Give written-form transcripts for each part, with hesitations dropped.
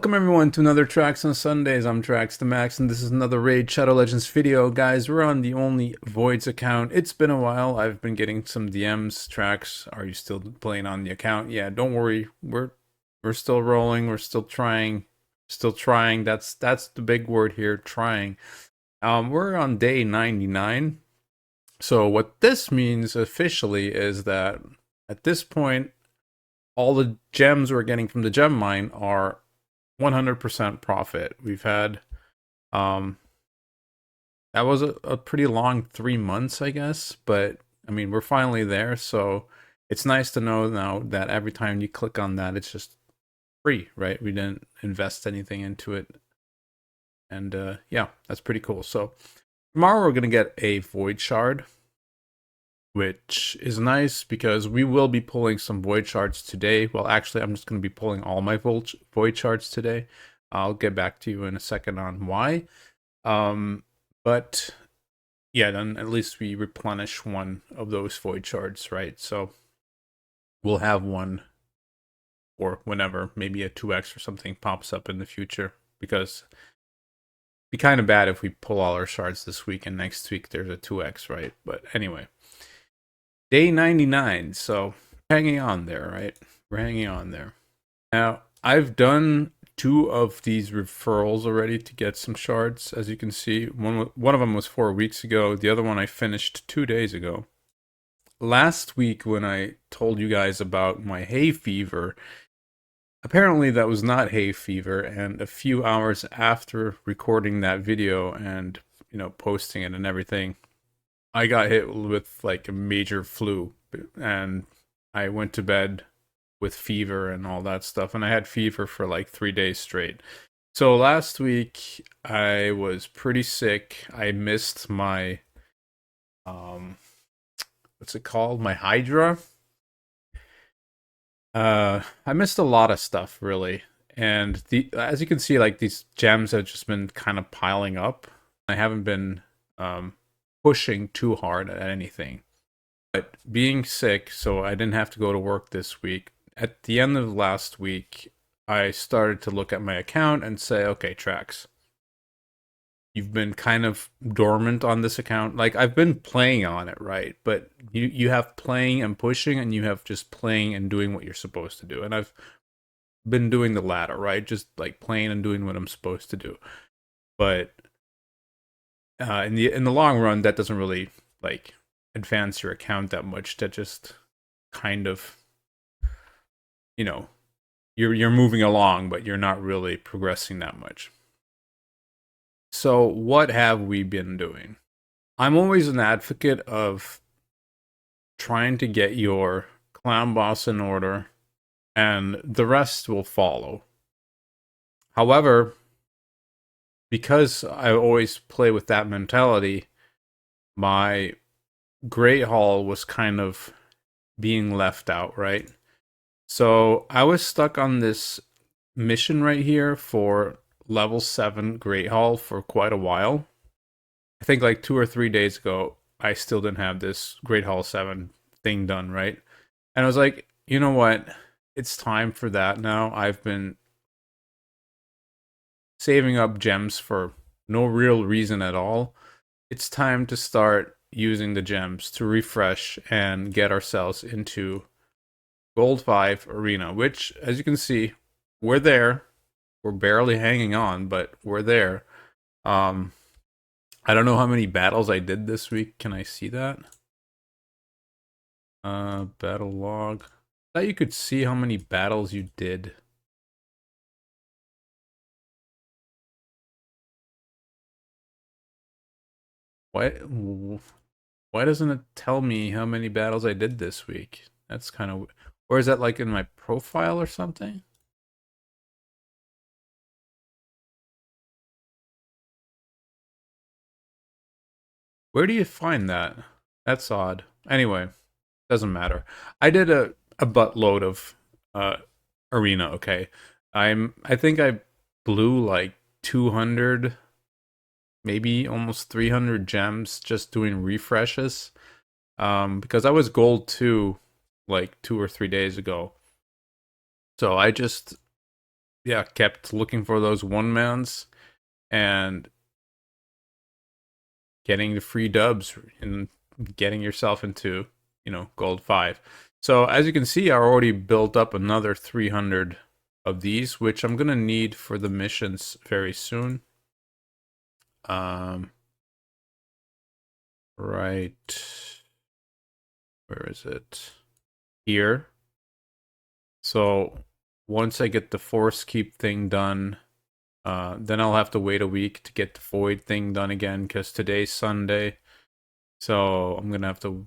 Welcome everyone to another Tracks on Sundays. I'm Trax the Max, and this is another Raid Shadow Legends video. Guys, we're on the only Voids account. It's been a while. I've been getting some DMs. Tracks, are you still playing on the account? Yeah, don't worry. We're still rolling. We're still trying. Still trying. That's the big word here, trying. We're on day 99. So what this means officially is that at this point, all the gems we're getting from the gem mine are 100% profit. We've had that was a pretty long 3 months, I guess, but I mean, we're finally there, so it's nice to know now that every time you click on that, it's just free, right? We didn't invest anything into it, and yeah, that's pretty cool. So tomorrow we're gonna get a void shard, which is nice because we will be pulling some void shards today. Well, actually, I'm just going to be pulling all my void shards today. I'll get back to you in a second on why. But yeah, then at least we replenish one of those void shards, right? So we'll have one or whenever, maybe a 2x or something pops up in the future, because it'd be kind of bad if we pull all our shards this week and next week there's a 2x, right? But anyway. Day 99, so hanging on there, right? We're hanging on there. Now, I've done 2 of these referrals already to get some shards, as you can see. One of them was 4 weeks ago. The other one I finished 2 days ago. Last week, when I told you guys about my hay fever, apparently that was not hay fever, and a few hours after recording that video and, posting it and everything, I got hit with like a major flu, and I went to bed with fever and all that stuff, and I had fever for like 3 days straight. So last week I was pretty sick. I missed my what's it called? My Hydra. I missed a lot of stuff really. And as you can see, like, these gems have just been kind of piling up. I haven't been pushing too hard at anything. But being sick, so I didn't have to go to work this week. At the end of last week, I started to look at my account and say, okay, Trax, you've been kind of dormant on this account. Like, I've been playing on it, right? But you have playing and pushing, and you have just playing and doing what you're supposed to do. And I've been doing the latter, right? Just like playing and doing what I'm supposed to do. But in the long run, that doesn't really like advance your account that much. That just kind of, you're moving along, but you're not really progressing that much. So what have we been doing? I'm always an advocate of trying to get your clan boss in order, and the rest will follow. However, because I always play with that mentality, my Great Hall was kind of being left out, right? So I was stuck on this mission right here for level 7 Great Hall for quite a while. I think like 2 or 3 days ago, I still didn't have this Great Hall 7 thing done, right? And I was like, you know what? It's time for that now. I've been saving up gems for no real reason at all. It's time to start using the gems to refresh and get ourselves into Gold 5 Arena, which, as you can see, we're there. We're barely hanging on, but we're there. I don't know how many battles I did this week. Can I see that? Battle log. I thought you could see how many battles you did. Why doesn't it tell me how many battles I did this week? That's kind of, or is that like in my profile or something? Where do you find that? That's odd. Anyway, doesn't matter. I did a buttload of arena, okay. I think I blew like 200, maybe almost 300 gems just doing refreshes. Because I was gold 2 like 2 or 3 days ago. So I just yeah, kept looking for those one mans and getting the free dubs and getting yourself into, gold 5. So as you can see, I already built up another 300 of these, which I'm gonna need for the missions very soon. Um, right, where is it? Here. So once I get the force keep thing done, then I'll have to wait a week to get the void thing done again because today's Sunday. So I'm gonna have to,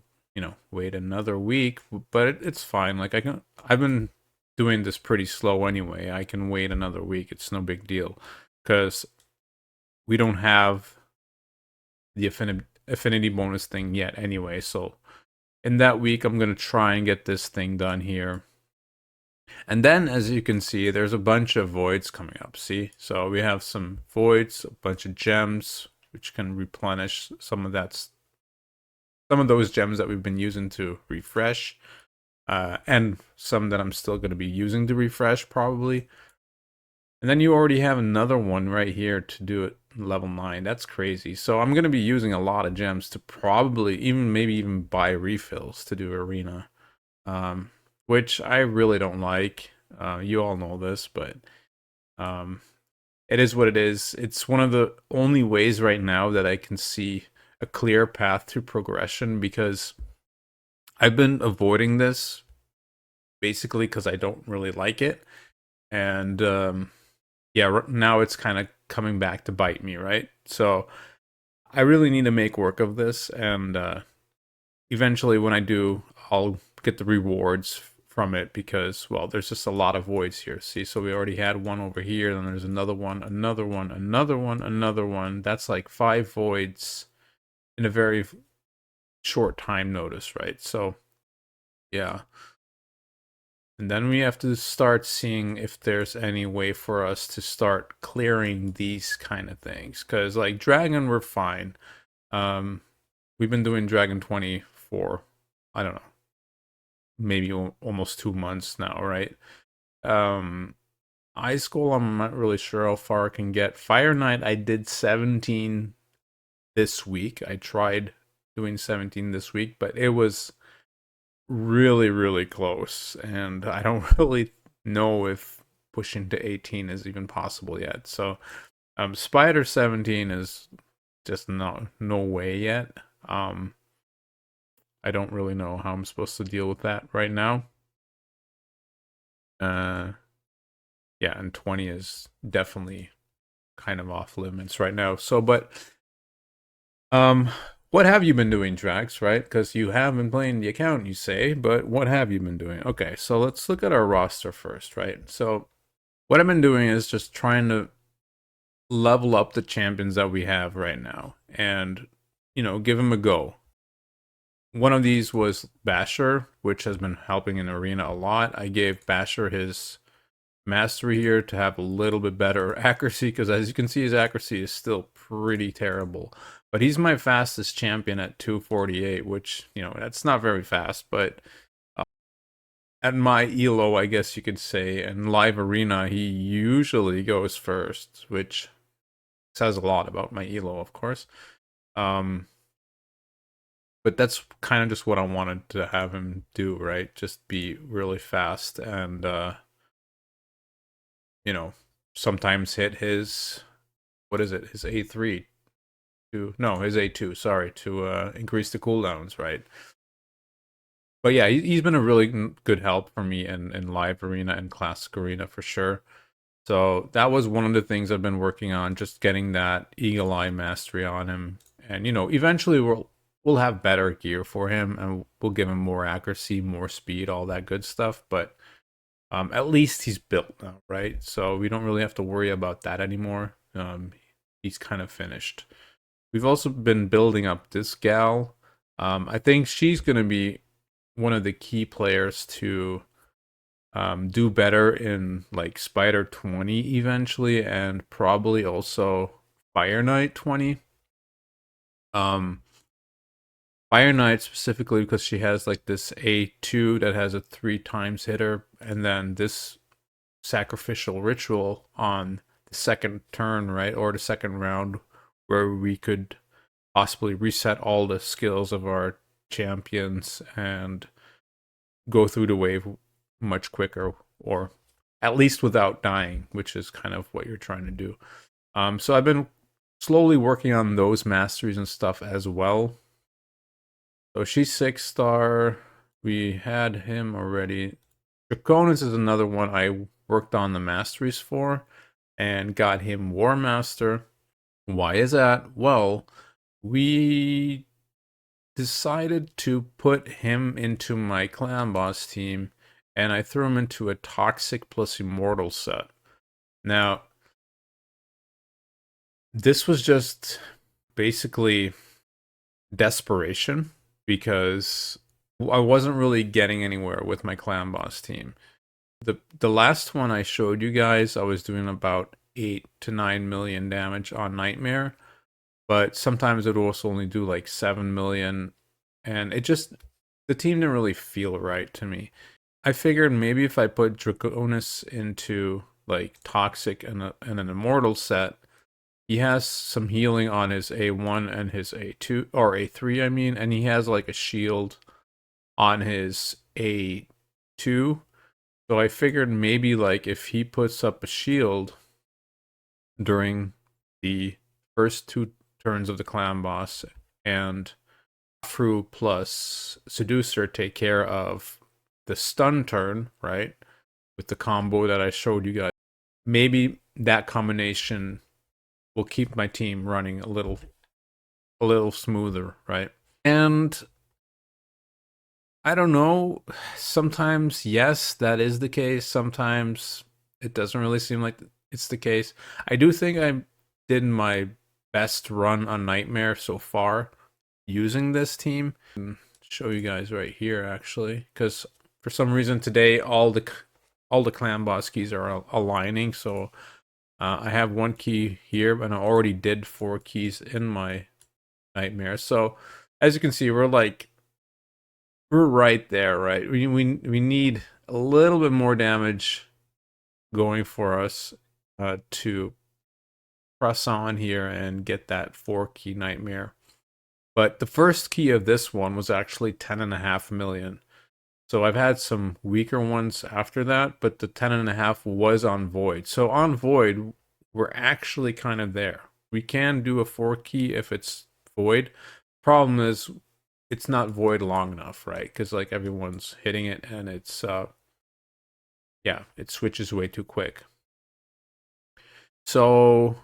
wait another week. But it's fine. Like I've been doing this pretty slow anyway. I can wait another week. It's no big deal because we don't have the affinity bonus thing yet anyway. So in that week, I'm gonna try and get this thing done here. And then, as you can see, there's a bunch of voids coming up. See, so we have some voids, a bunch of gems, which can replenish some of those gems that we've been using to refresh, and some that I'm still going to be using to refresh probably. And then you already have another one right here to do it level 9. That's crazy. So I'm going to be using a lot of gems to probably maybe even buy refills to do arena, which I really don't like. You all know this, but um, it is what it is. It's one of the only ways right now that I can see a clear path to progression because I've been avoiding this basically because I don't really like it. And yeah, now it's kind of coming back to bite me, right? So I really need to make work of this. And eventually, when I do, I'll get the rewards from it because, well, there's just a lot of voids here. See, so we already had one over here, then there's another one, another one, another one, another one. That's like 5 voids in a very short time notice, right? So, yeah. And then we have to start seeing if there's any way for us to start clearing these kind of things. Because, like, Dragon, we're fine. We've been doing Dragon 20 for, I don't know, maybe almost 2 months now, right? Ice School, I'm not really sure how far I can get. Fire Knight, I did 17 this week. I tried doing 17 this week, but it was really, really close. And I don't really know if pushing to 18 is even possible yet. So, Spider 17 is just no way yet. I don't really know how I'm supposed to deal with that right now. Yeah, and 20 is definitely kind of off limits right now. So, but um, what have you been doing, Drax? Right? Because you have been playing the account, you say, but what have you been doing? Okay, so let's look at our roster first, right? So, what I've been doing is just trying to level up the champions that we have right now, and give them a go. One of these was Basher, which has been helping in Arena a lot. I gave Basher his mastery here to have a little bit better accuracy because as you can see his accuracy is still pretty terrible, but he's my fastest champion at 248, which that's not very fast, but at my elo I guess you could say, and live arena he usually goes first, which says a lot about my elo, of course. But that's kind of just what I wanted to have him do, right? Just be really fast and sometimes hit his, what is it, his A3 his A2, sorry, to increase the cooldowns, right? But yeah, he's been a really good help for me in live arena and classic arena for sure. So that was one of the things I've been working on, just getting that eagle eye mastery on him. And eventually we'll have better gear for him and we'll give him more accuracy, more speed, all that good stuff. But at least he's built now, right? So we don't really have to worry about that anymore. He's kind of finished. We've also been building up this gal. I think she's going to be one of the key players to do better in like Spider 20 eventually, and probably also Fire Knight 20. Um, Fire Knight specifically because she has like this A2 that has a 3 times hitter, and then this sacrificial ritual on the second turn, right? Or the second round, where we could possibly reset all the skills of our champions and go through the wave much quicker, or at least without dying, which is kind of what you're trying to do. So I've been slowly working on those masteries and stuff as well. So she's 6-star. We had him already. Draconis is another one I worked on the masteries for and got him War Master. Why is that? Well, we decided to put him into my clan boss team, and I threw him into a Toxic plus Immortal set. Now, this was just basically desperation, because I wasn't really getting anywhere with my clan boss team. The last one I showed you guys, I was doing about 8 to 9 million damage on Nightmare, but sometimes it would also only do like 7 million, and the team didn't really feel right to me. I figured maybe if I put Draconis into like Toxic and an Immortal set, he has some healing on his A1 and his A2, or A3, I mean, and he has like a shield on his A2. So I figured maybe like if he puts up a shield during the first 2 turns of the clan boss, and Fru plus Seducer take care of the stun turn, right? With the combo that I showed you guys. Maybe that combination will keep my team running a little smoother, right? And I don't know, sometimes yes, that is the case. Sometimes it doesn't really seem like it's the case. I do think I did my best run on Nightmare so far using this team. Show you guys right here actually, because for some reason today all the clan boss keys are aligning. So I have 1 key here, and I already did 4 keys in my Nightmare. So as you can see, we're right there, right? We need a little bit more damage going for us to press on here and get that 4 key Nightmare. But the first key of this one was actually 10.5 million. So I've had some weaker ones after that, but the 10.5 was on Void. So on Void, we're actually kind of there. We can do a 4 key if it's Void. Problem is, it's not Void long enough, right? Because like everyone's hitting it, and it's yeah, it switches way too quick. So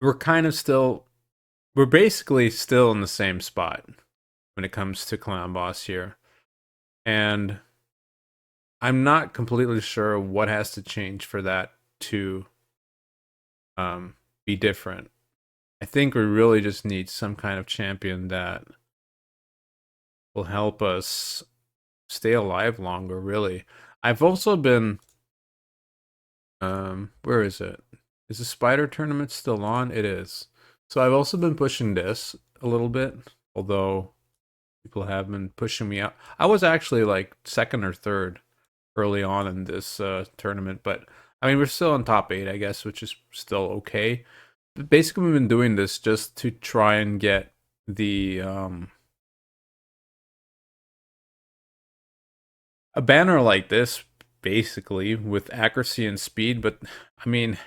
we're basically still in the same spot when it comes to clan boss here. And I'm not completely sure what has to change for that to be different. I think we really just need some kind of champion that will help us stay alive longer, really. I've also been where is it? Is the spider tournament still on? It is. So I've also been pushing this a little bit, although people have been pushing me out. I was actually like 2nd or 3rd early on in this tournament, but I mean, we're still in top 8, I guess, which is still okay. But basically, we've been doing this just to try and get the a banner like this, basically, with accuracy and speed. But I mean,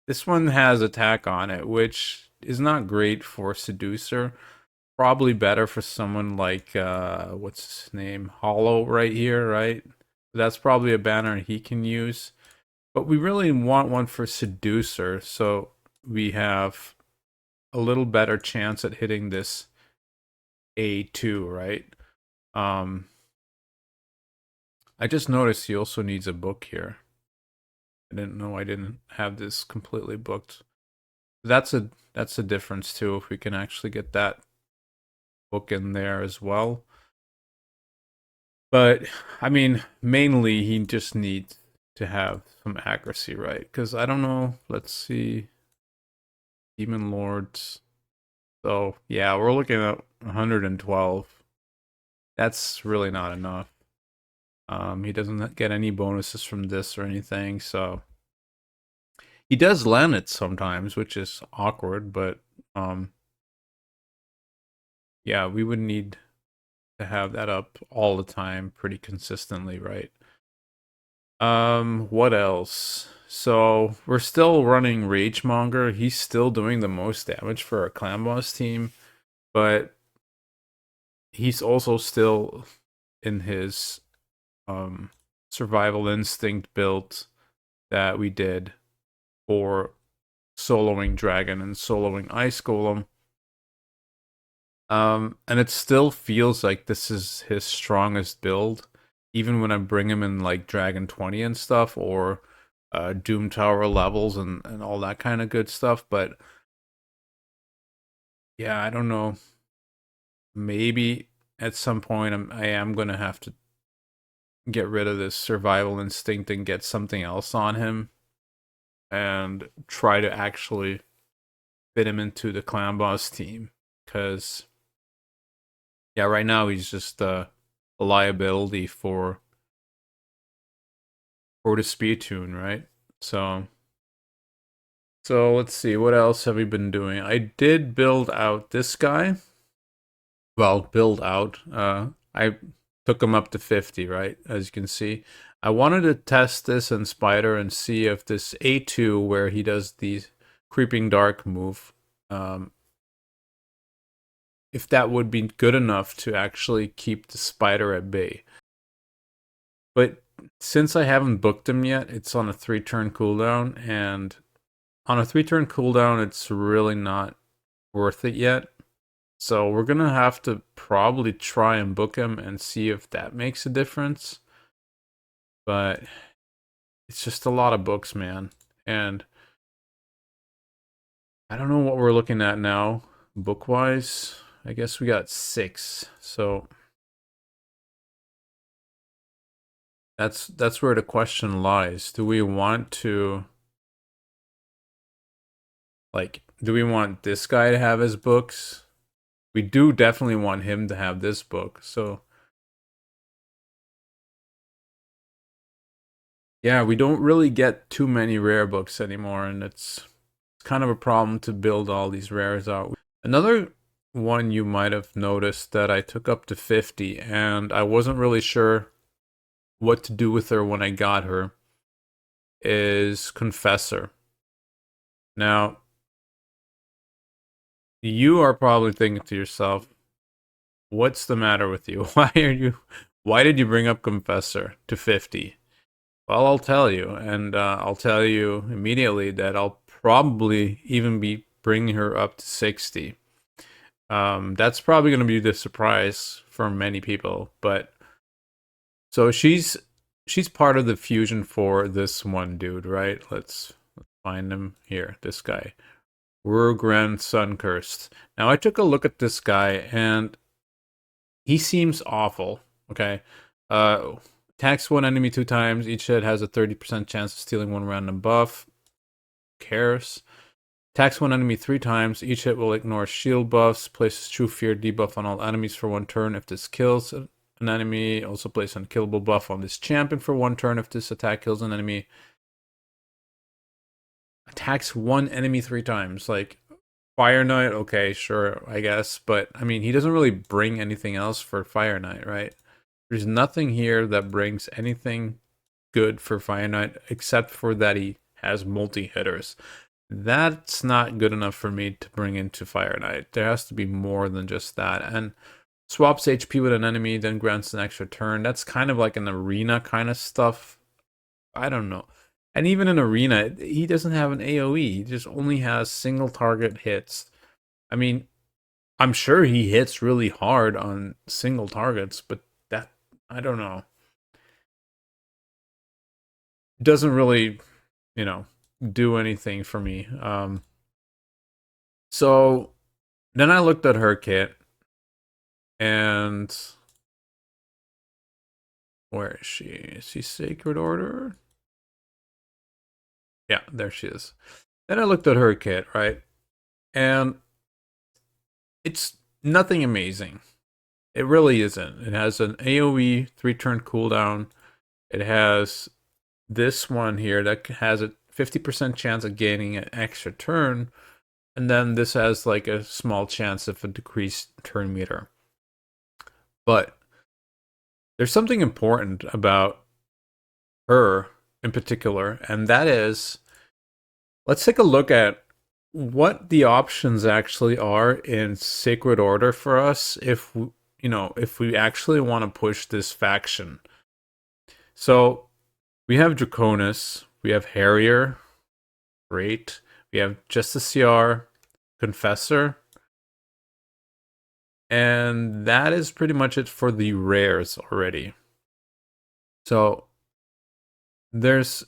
this one has attack on it, which is not great for Seducer. Probably better for someone like what's his name, Hollow, right here, right? That's probably a banner he can use. But we really want one for Seducer, so we have a little better chance at hitting this A2, right? I just noticed he also needs a book here. I didn't know I didn't have this completely booked. That's a difference too, if we can actually get that book in there as well. But I mean, mainly he just needs to have some accuracy, right? Because I don't know. Let's see, Demon Lords. So yeah, we're looking at 112. That's really not enough. He doesn't get any bonuses from this or anything, so he does land it sometimes, which is awkward, but yeah, we would need to have that up all the time pretty consistently, right? What else? So we're still running Ragemonger. He's still doing the most damage for our clan boss team, but he's also still in his survival instinct build that we did for soloing Dragon and soloing Ice Golem. And it still feels like this is his strongest build, even when I bring him in like Dragon 20 and stuff, or Doom Tower levels and all that kind of good stuff. But yeah, I don't know. Maybe at some point I am going to have to get rid of this survival instinct and get something else on him and try to actually fit him into the clan boss team. Because, yeah, right now he's just a liability for the speed tune, right? So let's see, what else have we been doing? I did build out this guy. Well, build out. I took him up to 50, right? As you can see. I wanted to test this in Spider and see if this A2, where he does the Creeping Dark move, if that would be good enough to actually keep the Spider at bay. But since I haven't booked him yet, it's on a 3-turn cooldown, and on a 3-turn cooldown, it's really not worth it yet. So we're gonna have to probably try and book him and see if that makes a difference. But it's just a lot of books, man. And I don't know what we're looking at now, book-wise. I guess we got 6. So that's where the question lies. Do we want to, like, do we want this guy to have his books? We do definitely want him to have this book. So yeah, we don't really get too many rare books anymore, and it's kind of a problem to build all these rares out. Another one you might have noticed that I took up to 50, and I wasn't really sure what to do with her when I got her, is Confessor. Now, you are probably thinking to yourself, what's the matter with you? Why did you bring up Confessor to 50? Well, I'll tell you, and I'll tell you immediately that I'll probably even be bringing her up to 60. That's probably going to be the surprise for many people, but so she's part of the fusion for this one dude, right? Let's find him here. This guy, Rurgran Suncursed. Now I took a look at this guy, and he seems awful. Okay, attacks one enemy 2 times. Each hit has a 30% chance of stealing 1 random buff. Who cares? Attacks one enemy 3 times. Each hit will ignore shield buffs. Places True Fear debuff on all enemies for 1 turn. If this kills an enemy, also place an unkillable buff on this champion for 1 turn. If this attack kills an enemy, attacks one enemy 3 times. Like, Fire Knight, okay, sure, I guess. But, I mean, he doesn't really bring anything else for Fire Knight, right? There's nothing here that brings anything good for Fire Knight except for that he has multi-hitters. That's not good enough for me to bring into Fire Knight. There has to be more than just that. And swaps HP with an enemy, then grants an extra turn. That's kind of like an arena kind of stuff. I don't know. And even in arena, he doesn't have an AoE. He just only has single target hits. I mean, I'm sure he hits really hard on single targets, but that, I don't know. It doesn't really, you know, do anything for me. So then I looked at her kit, and where is she? Is she Sacred Order? Yeah, there she is. Then I looked at her kit, right? And it's nothing amazing. It really isn't. It has an AoE 3-turn cooldown. It has this one here that has a 50% chance of gaining an extra turn. And then this has like a small chance of a decreased turn meter. But there's something important about her in particular, and that is, let's take a look at what the options actually are in Sacred Order for us if if we actually want to push this faction. So we have Draconis, we have Harrier, great. We have Justiciar, Confessor, and that is pretty much it for the rares already. So there's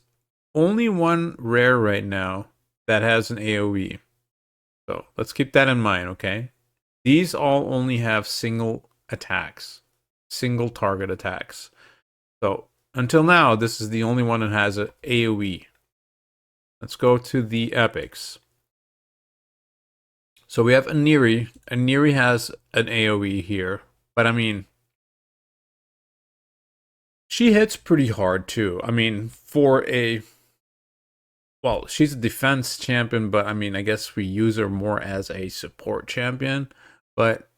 only one rare right now that has an AoE. So let's keep that in mind, okay? These all only have single attacks, single target attacks. So until now, this is the only one that has an AoE. Let's go to the epics. So we have Aniri. Aniri has an AoE here, but I mean, she hits pretty hard too. I mean, well, she's a defense champion, but I mean, I guess we use her more as a support champion, but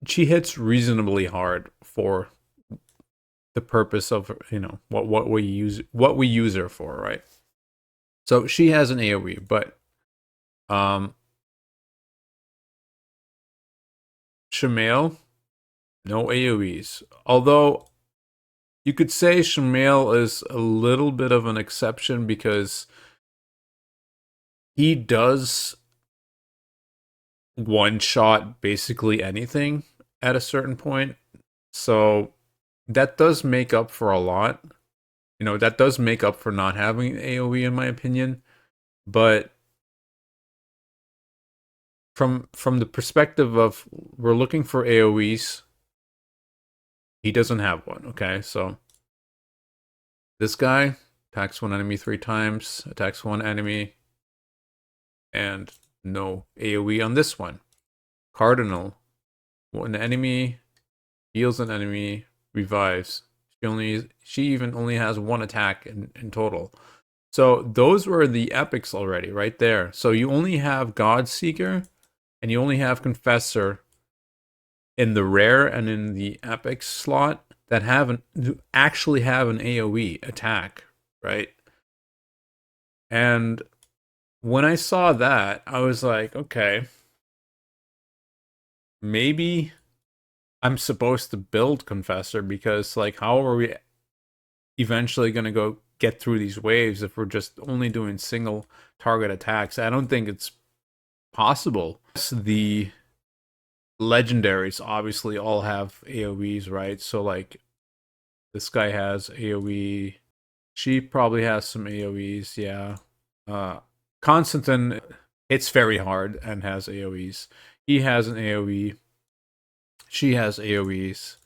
she hits reasonably hard for the purpose of, what we use her for, right? So she has an AoE, but Shamail, no AoEs. Although you could say Shamail is a little bit of an exception because he does one-shot basically anything at a certain point. So that does make up for a lot. That does make up for not having AoE in my opinion. But from the perspective of we're looking for AoEs, he doesn't have one, okay? So this guy attacks one enemy 3 times, attacks one enemy, and no AoE on this one. Cardinal, when the enemy heals an enemy, revives. She even only has one attack in total. So those were the epics already, right there. So you only have Godseeker, and you only have Confessor in the rare and in the epic slot that actually have an AoE attack, right? And when I saw that, I was like, okay, maybe I'm supposed to build Confessor because, like, how are we eventually going to go get through these waves if we're just only doing single target attacks? I don't think it's possible. The legendaries obviously all have AoEs, right? So, like, this guy has AoE. She probably has some AoEs, yeah. Constantine hits very hard and has AoEs. He has an AoE. She has AoEs.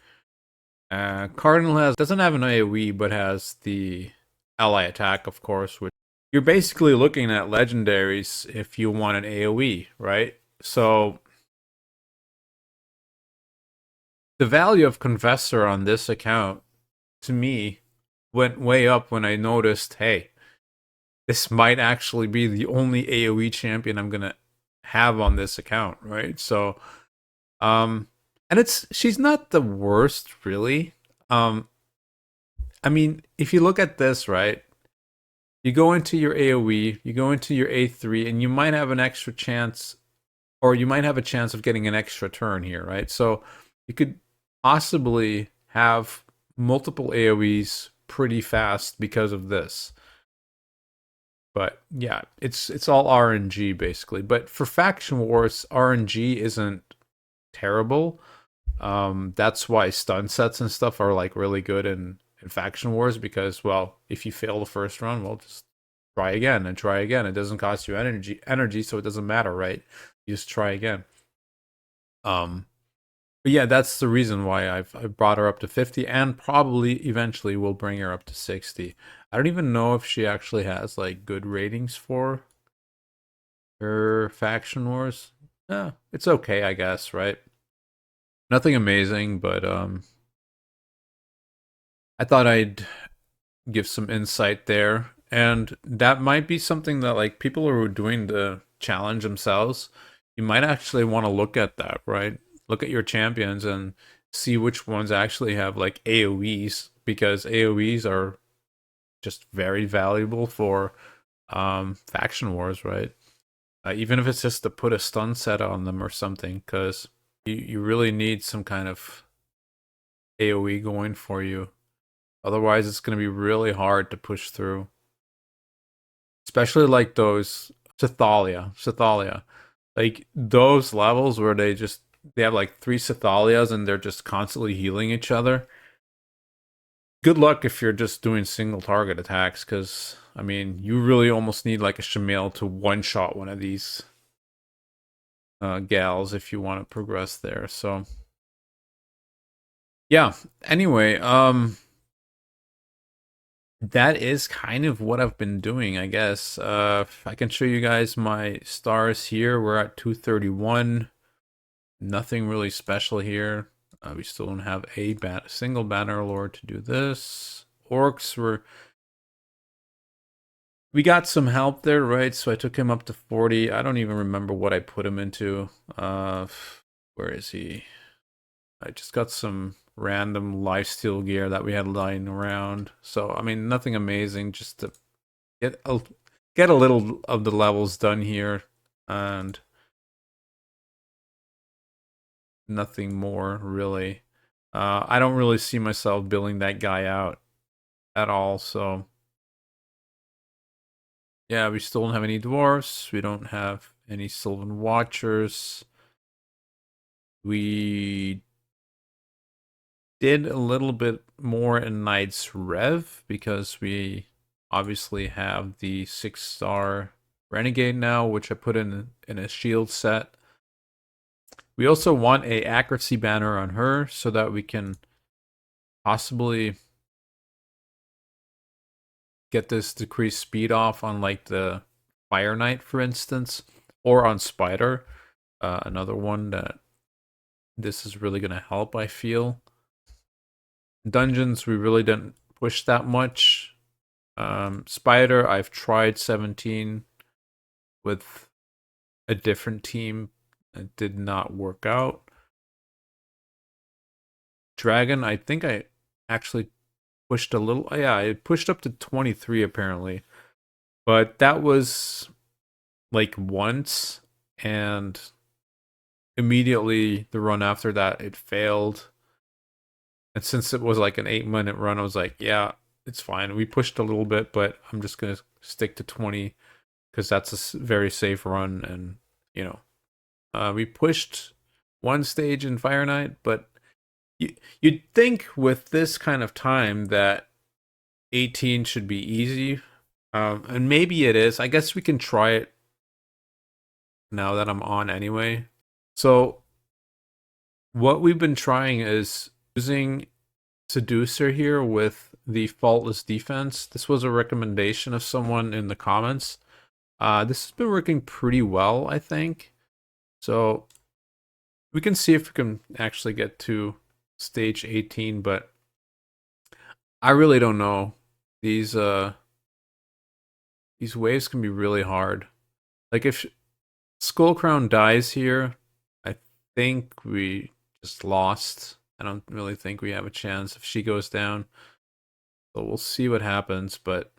Cardinal doesn't have an AoE, but has the ally attack, of course. Which you're basically looking at legendaries if you want an AoE, right? So the value of Confessor on this account, to me, went way up when I noticed, hey, this might actually be the only AoE champion I'm gonna have on this account, right? So, and she's not the worst, really. I mean, if you look at this, right, you go into your AoE, you go into your A3, and you might have an extra chance, or you might have a chance of getting an extra turn here, right? So you could possibly have multiple AoEs pretty fast because of this. But yeah, it's all RNG basically. But for Faction Wars, RNG isn't terrible. That's why stun sets and stuff are like really good in Faction Wars because, well, if you fail the first run, well, just try again and try again. It doesn't cost you energy, so it doesn't matter, right? You just try again. But yeah, that's the reason why I've brought her up to 50 and probably eventually will bring her up to 60. I don't even know if she actually has like good ratings for her Faction Wars. Yeah, it's okay, I guess, right? Nothing amazing, but I thought I'd give some insight there. And that might be something that like people who are doing the challenge themselves, you might actually want to look at that, right? Look at your champions and see which ones actually have like AoEs, because AoEs are just very valuable for faction wars, right? Even if it's just to put a stun set on them or something, because you really need some kind of AoE going for you. Otherwise, it's going to be really hard to push through. Especially like those Cythalia. Like those levels where they have like three Cythalias and they're just constantly healing each other. Good luck if you're just doing single target attacks, because I mean you really almost need like a Shamil to one shot one of these gals if you want to progress there. So yeah. Anyway, that is kind of what I've been doing, I guess. I can show you guys my stars here. We're at 231. Nothing really special here. We still don't have a single banner lord to do this. Orcs we got some help there, right? So I took him up to 40. I don't even remember what I put him into. Where is he? I just got some random lifesteal gear that we had lying around. So I mean, nothing amazing, just to get a little of the levels done here, and nothing more really. I don't really see myself building that guy out at all. So yeah, we still don't have any dwarfs. We don't have any Sylvan Watchers. We did a little bit more in Knights Rev because we obviously have the 6-star Renegade now, which I put in a shield set. We also want a accuracy banner on her so that we can possibly get this decreased speed off on like the Fire Knight, for instance, or on Spider. Another one that this is really going to help, I feel. Dungeons, we really didn't push that much. Spider, I've tried 17 with a different team. It did not work out. Dragon, I think I actually pushed a little. Yeah, I pushed up to 23 apparently. But that was like once, and immediately the run after that it failed. And since it was like an 8-minute run, I was like, yeah, it's fine. We pushed a little bit, but I'm just gonna stick to 20 because that's a very safe run. And you know, we pushed one stage in Fire Knight, but you'd think with this kind of time that 18 should be easy, and maybe it is. I guess we can try it now that I'm on anyway. So what we've been trying is using Seducer here with the Faultless Defense. This was a recommendation of someone in the comments. This has been working pretty well, I think. So we can see if we can actually get to stage 18, but I really don't know. These waves can be really hard. Like if Skullcrown dies here, I think we just lost. I don't really think we have a chance if she goes down. So we'll see what happens, but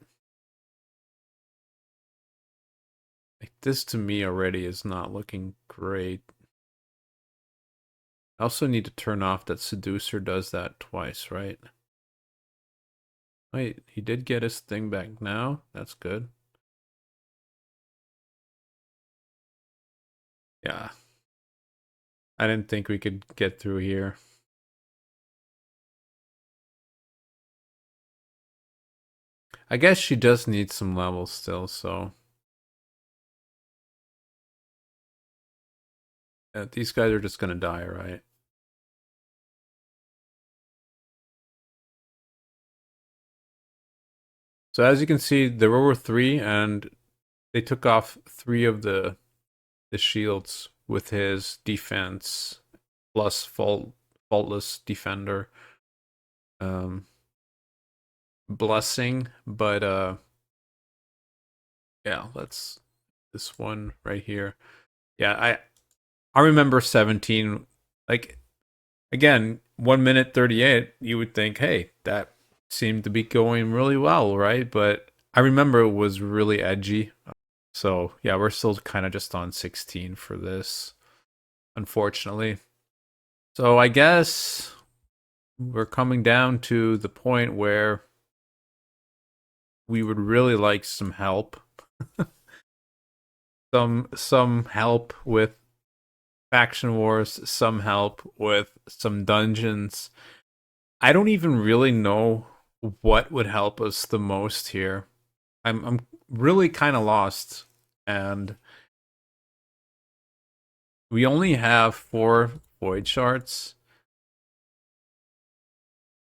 like this to me already is not looking great. I also need to turn off that Seducer does that twice, right? Wait, he did get his thing back now? That's good. Yeah. I didn't think we could get through here. I guess she does need some levels still, so these guys are just gonna die, right? So as you can see, there were three, and they took off three of the shields with his defense plus faultless defender. Blessing, but yeah, that's this one right here. Yeah, I remember 17, like, again, 1 minute 38, you would think, hey, that seemed to be going really well, right? But I remember it was really edgy. So yeah, we're still kind of just on 16 for this, unfortunately. So I guess we're coming down to the point where we would really like some help. Some help with faction wars, some help with some dungeons. I don't even really know what would help us the most here. I'm really kind of lost, and we only have 4 void shards.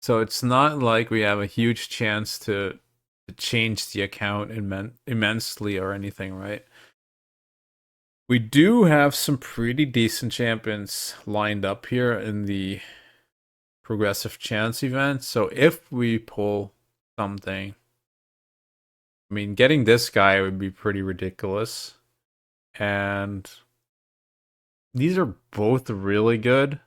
So it's not like we have a huge chance to change the account immensely or anything, right? We do have some pretty decent champions lined up here in the progressive chance event. So if we pull something, I mean, getting this guy would be pretty ridiculous. And these are both really good.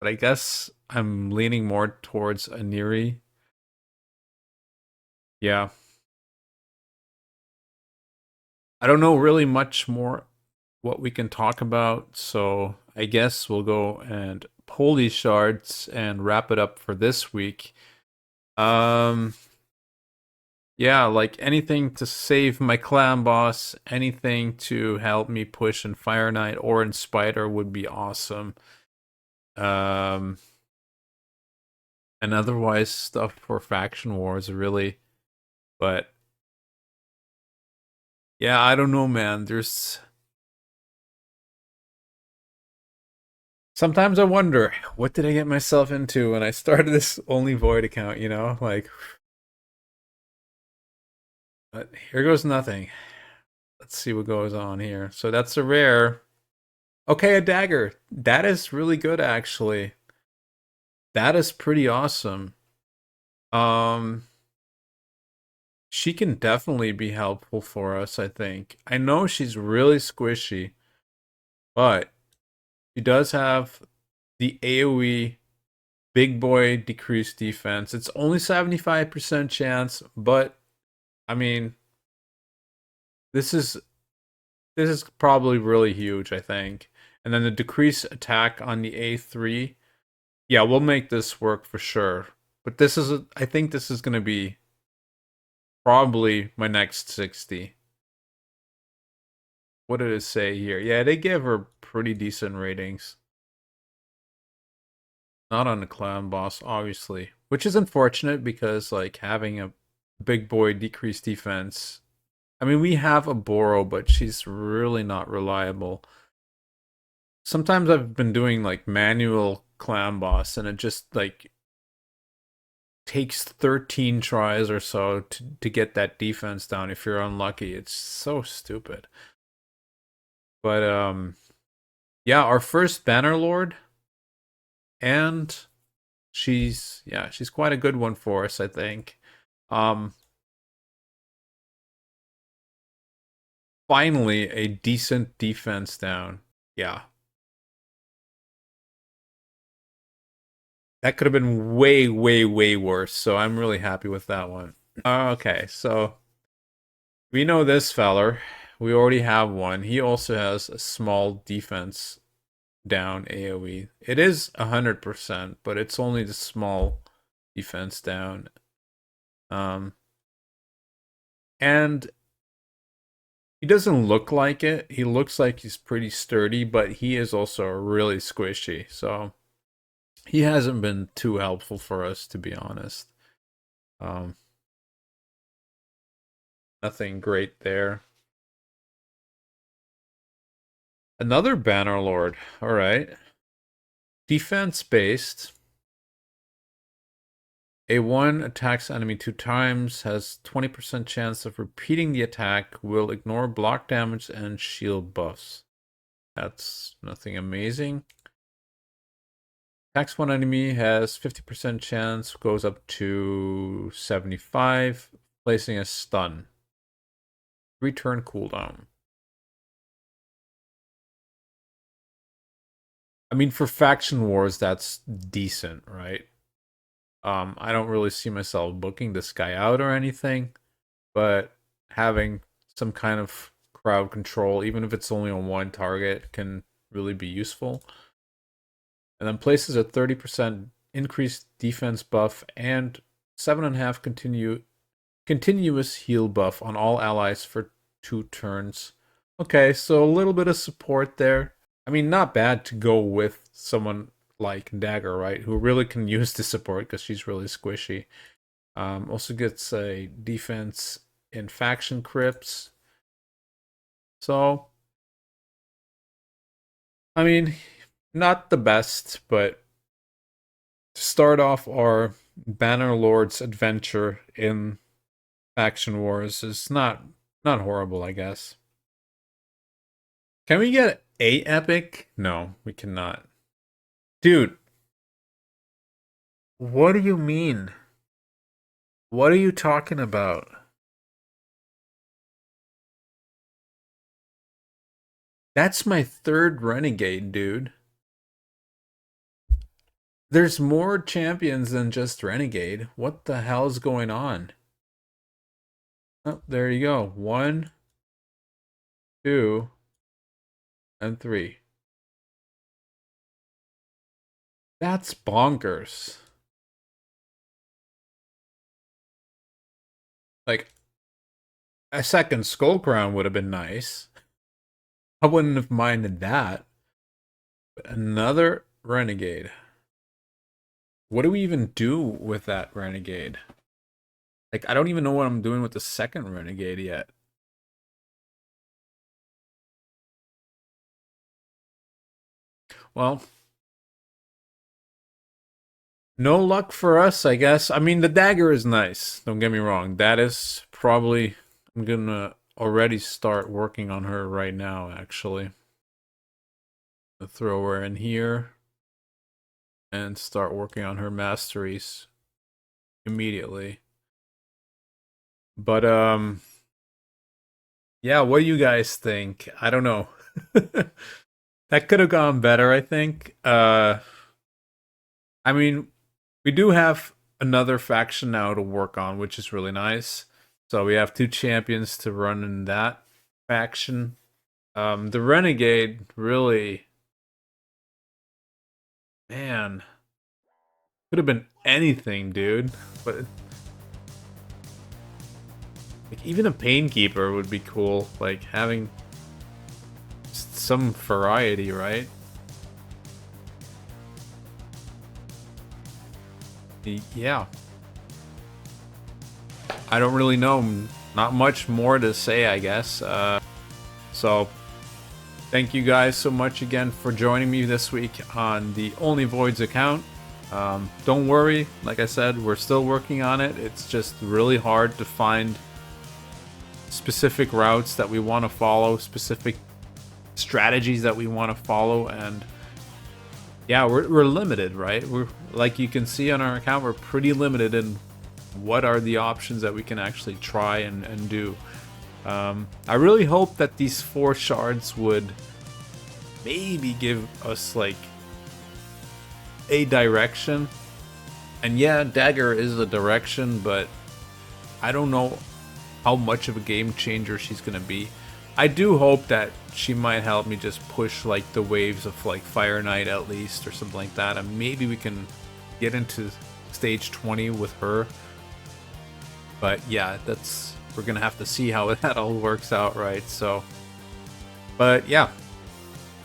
But I guess I'm leaning more towards Aniri. Yeah. I don't know really much more what we can talk about. So I guess we'll go and pull these shards and wrap it up for this week. Um, yeah, like anything to save my clan boss, anything to help me push in Fire Knight or in Spider would be awesome. Um, and otherwise stuff for faction wars really, but yeah, I don't know, man. There's sometimes I wonder, what did I get myself into when I started this only void account, you know? Like, but here goes nothing. Let's see what goes on here. So that's a rare. Okay, a dagger. That is really good, actually. That is pretty awesome. Um, she can definitely be helpful for us, I think. I know she's really squishy, but she does have the AoE big boy decreased defense. It's only 75% chance, but I mean, this is this is probably really huge, I think. And then the decrease attack on the A3. Yeah, we'll make this work for sure. But I think this is going to be probably my next 60. What did it say here? Yeah, they give her pretty decent ratings. Not on the clown boss, obviously. Which is unfortunate because, like, having a big boy decreased defense. I mean, we have a Boro, but she's really not reliable. Sometimes I've been doing, like, manual clown boss, and it just, like, takes 13 tries or so to get that defense down if you're unlucky. It's so stupid. But, yeah, our first Banner Lord, and she's quite a good one for us, I think. Um, Finally a decent defense down. Yeah. That could have been way, way, way worse. So I'm really happy with that one. Okay, so we know this feller. We already have one. He also has a small defense down AoE. It is 100%, but it's only the small defense down. And he doesn't look like it. He looks like he's pretty sturdy, but he is also really squishy. So he hasn't been too helpful for us, to be honest. Um, Nothing great there. Another Banner Lord. All right. Defense based. A1 attacks enemy 2 times, has 20% chance of repeating the attack, will ignore block damage and shield buffs. That's nothing amazing. Attacks one enemy has 50% chance, goes up to 75, placing a stun. 3-turn cooldown. I mean, for faction wars, that's decent, right? I don't really see myself booking this guy out or anything, but having some kind of crowd control, even if it's only on one target, can really be useful. And then places a 30% increased defense buff and 7.5 continuous heal buff on all allies for 2 turns. Okay, so a little bit of support there. I mean, not bad to go with someone like Dagger, right? Who really can use the support because she's really squishy. Also gets a defense in faction crypts. So, I mean, not the best, but to start off our Bannerlord's adventure in Faction Wars is not horrible, I guess. Can we get a epic? No, we cannot. Dude, what do you mean? What are you talking about? That's my 3rd Renegade, dude. There's more champions than just Renegade. What the hell's going on? Oh, there you go. 1, 2, and 3. That's bonkers. Like, a 2nd Skull Crown would have been nice. I wouldn't have minded that. But another Renegade. What do we even do with that Renegade? Like, I don't even know what I'm doing with the 2nd Renegade yet. Well, no luck for us, I guess. I mean, the dagger is nice. Don't get me wrong. That is probably... I'm gonna already start working on her right now, actually. I'll throw her in here. And start working on her masteries immediately. But, yeah, what do you guys think? I don't know. That could have gone better, I think. I mean, we do have another faction now to work on, which is really nice. So we have 2 champions to run in that faction. The Renegade really, man, could have been anything, dude. But like, even a Painkeeper would be cool. Like having some variety, right? Yeah. I don't really know. Not much more to say, I guess. So, thank you guys so much again for joining me this week on the Only Voids account. Don't worry, like I said, we're still working on it. It's just really hard to find specific routes that we want to follow, specific strategies that we want to follow, and yeah, we're limited, right? We're, like you can see on our account, we're pretty limited in what are the options that we can actually try and do. I really hope that these 4 shards would maybe give us like a direction. And yeah, dagger is a direction, but I don't know how much of a game changer she's gonna be. I do hope that she might help me just push like the waves of like Fire Knight at least, or something like that, and maybe we can get into stage 20 with her. But yeah, we're gonna have to see how that all works out, right? So, but yeah,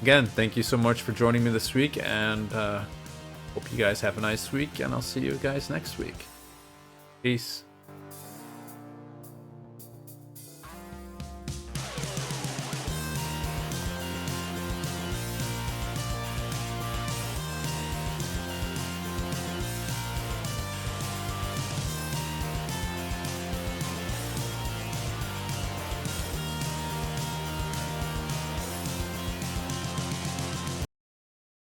again, thank you so much for joining me this week, and hope you guys have a nice week, and I'll see you guys next week. Peace.